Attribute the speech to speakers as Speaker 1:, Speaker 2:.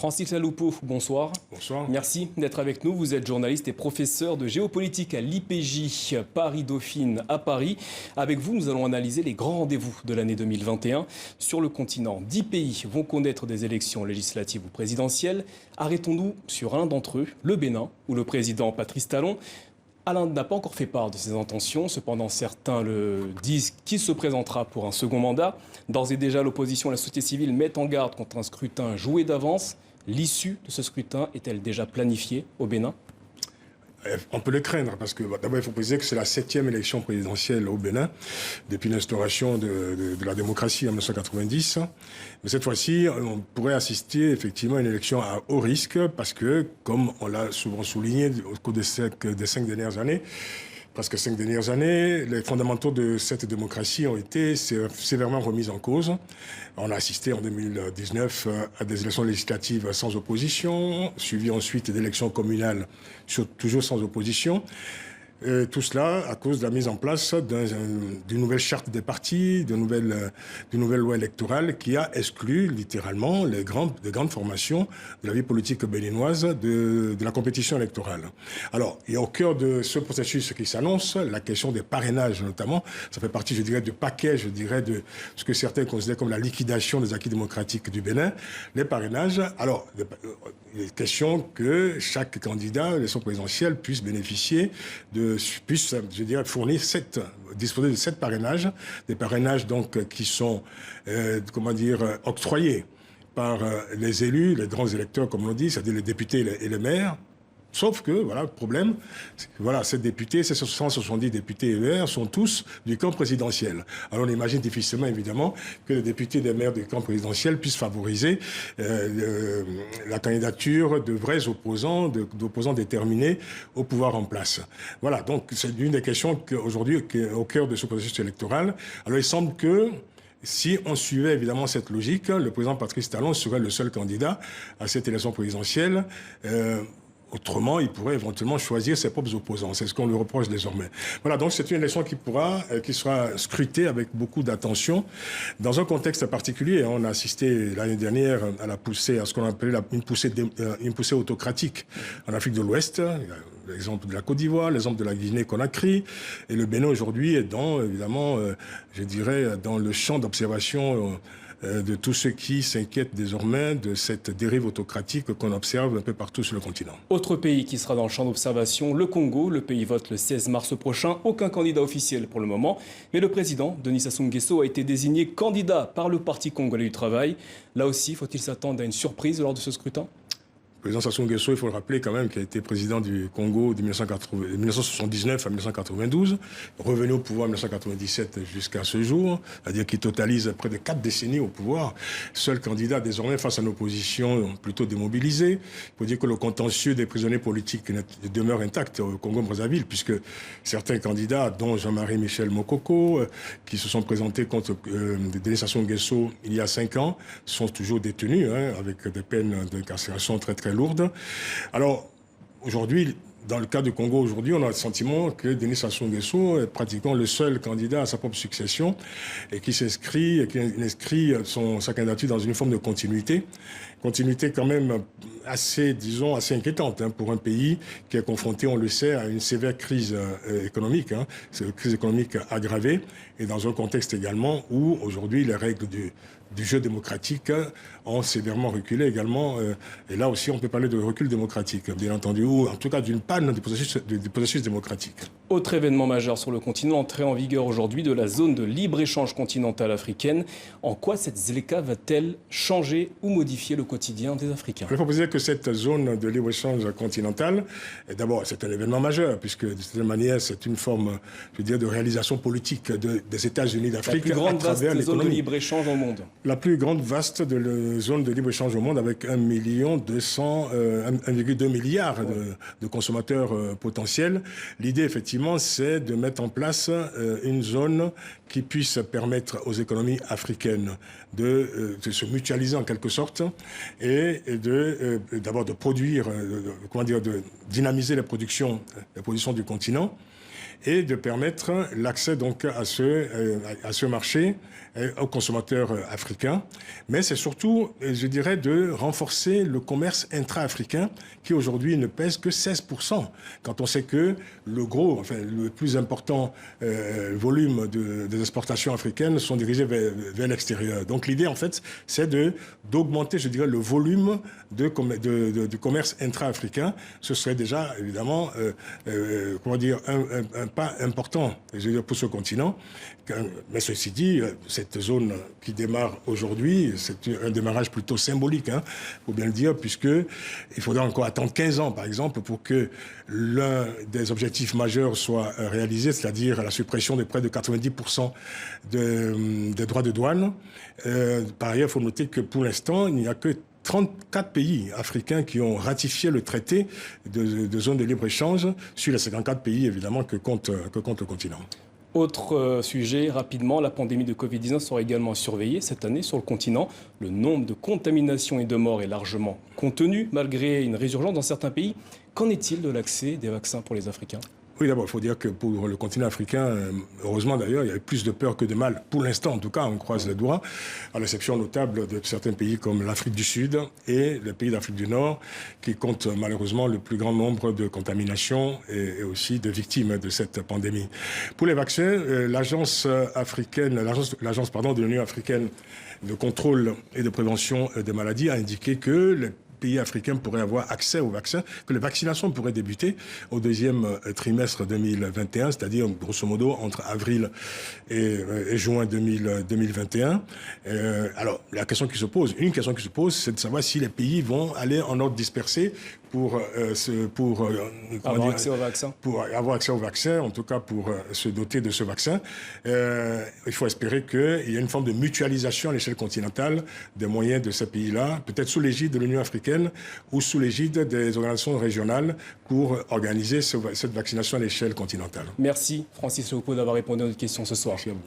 Speaker 1: Francis Laloupeau, bonsoir.
Speaker 2: Bonsoir.
Speaker 1: Merci d'être avec nous. Vous êtes journaliste et professeur de géopolitique à l'IPJ Paris-Dauphine à Paris. Avec vous, nous allons analyser les grands rendez-vous de l'année 2021. Sur le continent, 10 pays vont connaître des élections législatives ou présidentielles. Arrêtons-nous sur un d'entre eux, le Bénin, où le président Patrice Talon n'a pas encore fait part de ses intentions. Cependant, certains le disent qu'il se présentera pour un second mandat. D'ores et déjà, l'opposition et la société civile mettent en garde contre un scrutin joué d'avance. L'issue de ce scrutin est-elle déjà planifiée au Bénin ?
Speaker 2: On peut le craindre parce que d'abord il faut préciser que c'est la 7e élection présidentielle au Bénin depuis l'instauration de la démocratie en 1990. Mais cette fois-ci, on pourrait assister effectivement à une élection à haut risque parce que, comme on l'a souvent souligné au cours des 5 dernières années, presque 5 dernières années, les fondamentaux de cette démocratie ont été sévèrement remis en cause. On a assisté en 2019 à des élections législatives sans opposition, suivies ensuite d'élections communales toujours sans opposition. Tout cela à cause de la mise en place d'une nouvelle charte des partis, d'une nouvelle loi électorale qui a exclu littéralement les grandes formations de la vie politique béninoise de la compétition électorale. Alors, il y a au cœur de ce processus qui s'annonce la question des parrainages notamment. Ça fait partie, je dirais, du paquet, de ce que certains considèrent comme la liquidation des acquis démocratiques du Bénin. Les parrainages, alors, il est question que chaque candidat à l'élection présidentielle puisse bénéficier disposer de 7 parrainages, des parrainages donc qui sont, octroyés par les élus, les grands électeurs comme on dit, c'est-à-dire les députés et les maires. Sauf que, voilà, le problème, ces députés, ces 170 députés et maires sont tous du camp présidentiel. Alors on imagine difficilement, évidemment, que les députés et les maires du camp présidentiel puissent favoriser la candidature de vrais opposants, d'opposants déterminés au pouvoir en place. Voilà, donc c'est une des questions aujourd'hui au cœur de ce processus électoral. Alors il semble que si on suivait évidemment cette logique, le président Patrice Talon serait le seul candidat à cette élection présidentielle. Autrement, il pourrait éventuellement choisir ses propres opposants. C'est ce qu'on lui reproche désormais. Voilà, donc c'est une élection qui sera scrutée avec beaucoup d'attention. Dans un contexte particulier, on a assisté l'année dernière à ce qu'on appelait une poussée autocratique en Afrique de l'Ouest. L'exemple de la Côte d'Ivoire, l'exemple de la Guinée-Conakry. Et le Bénin aujourd'hui est dans le champ d'observation de tous ceux qui s'inquiètent désormais de cette dérive autocratique qu'on observe un peu partout sur le continent.
Speaker 1: Autre pays qui sera dans le champ d'observation, le Congo. Le pays vote le 16 mars prochain. Aucun candidat officiel pour le moment. Mais le président, Denis Sassou Nguesso, a été désigné candidat par le Parti congolais du travail. Là aussi, faut-il s'attendre à une surprise lors de ce scrutin ?
Speaker 2: Le président Sassou Nguesso, il faut le rappeler quand même, qui a été président du Congo de 1979 à 1992, revenu au pouvoir en 1997 jusqu'à ce jour, c'est-à-dire qu'il totalise près de 4 décennies au pouvoir. Seul candidat désormais face à une opposition plutôt démobilisée. Il faut dire que le contentieux des prisonniers politiques demeure intact au Congo-Brazzaville, puisque certains candidats, dont Jean-Marie Michel Mokoko, qui se sont présentés contre Denis Sassou Nguesso il y a 5 ans, sont toujours détenus, avec des peines d'incarcération très lourde. Alors, aujourd'hui, dans le cas du Congo, aujourd'hui, on a le sentiment que Denis Sassou Nguesso est pratiquement le seul candidat à sa propre succession et qui inscrit sa candidature dans une forme de continuité. Continuité quand même assez inquiétante pour un pays qui est confronté, on le sait, à une sévère crise économique, c'est une crise économique aggravée, et dans un contexte également où aujourd'hui les règles du jeu démocratique ont sévèrement reculé également. Et là aussi, on peut parler de recul démocratique, bien entendu, ou en tout cas d'une panne du processus démocratique.
Speaker 1: Autre événement majeur sur le continent, entrée en vigueur aujourd'hui de la zone de libre-échange continentale africaine. En quoi cette ZLECA va-t-elle changer ou modifier le quotidien des Africains ?
Speaker 2: Il faut préciser que cette zone de libre-échange continentale, d'abord, c'est un événement majeur, puisque de cette manière, c'est une forme, de réalisation politique des États-Unis d'Afrique.
Speaker 1: La plus grande vaste zone de libre-échange au monde.
Speaker 2: La plus grande vaste zone de libre-échange au monde, avec 1,2 milliard de consommateurs potentiels. L'idée, effectivement, c'est de mettre en place une zone qui puisse permettre aux économies africaines de se mutualiser en quelque sorte et d'abord de produire, de dynamiser les productions du continent, et de permettre l'accès donc à ce marché aux consommateurs africains. Mais c'est surtout, je dirais, de renforcer le commerce intra-africain qui aujourd'hui ne pèse que 16%. Quand on sait que le plus important volume des exportations africaines sont dirigées vers l'extérieur. Donc l'idée, en fait, c'est d'augmenter, je dirais, le volume du commerce intra-africain. Ce serait déjà, évidemment, un pas important, je veux dire, pour ce continent. Mais ceci dit, cette zone qui démarre aujourd'hui, c'est un démarrage plutôt symbolique, il faut bien le dire, puisqu'il faudra encore attendre 15 ans, par exemple, pour que l'un des objectifs majeurs soit réalisé, c'est-à-dire la suppression de près de 90% des droits de douane. Par ailleurs, il faut noter que pour l'instant, il n'y a que 34 pays africains qui ont ratifié le traité de zone de libre-échange sur les 54 pays, évidemment, que compte le continent.
Speaker 1: Autre sujet, rapidement, la pandémie de Covid-19 sera également surveillée cette année sur le continent. Le nombre de contaminations et de morts est largement contenu, malgré une résurgence dans certains pays. Qu'en est-il de l'accès des vaccins pour les Africains ?
Speaker 2: Oui, d'abord, il faut dire que pour le continent africain, heureusement d'ailleurs, il y a eu plus de peur que de mal. Pour l'instant, en tout cas, on croise les doigts, à l'exception notable de certains pays comme l'Afrique du Sud et les pays d'Afrique du Nord, qui comptent malheureusement le plus grand nombre de contaminations et aussi de victimes de cette pandémie. Pour les vaccins, l'agence de l'Union africaine de contrôle et de prévention des maladies a indiqué que les pays africains pourraient avoir accès aux vaccins, que les vaccinations pourraient débuter au deuxième trimestre 2021, c'est-à-dire grosso modo entre avril et juin 2021. Alors, une question qui se pose, c'est de savoir si les pays vont aller en ordre dispersé pour
Speaker 1: avoir accès au vaccin.
Speaker 2: Pour avoir accès au vaccin, en tout cas pour se doter de ce vaccin. Il faut espérer qu'il y ait une forme de mutualisation à l'échelle continentale des moyens de ces pays-là, peut-être sous l'égide de l'Union africaine ou sous l'égide des organisations régionales pour organiser cette vaccination à l'échelle continentale.
Speaker 1: Merci Francis Leopold d'avoir répondu à notre question ce soir.
Speaker 2: Merci à vous.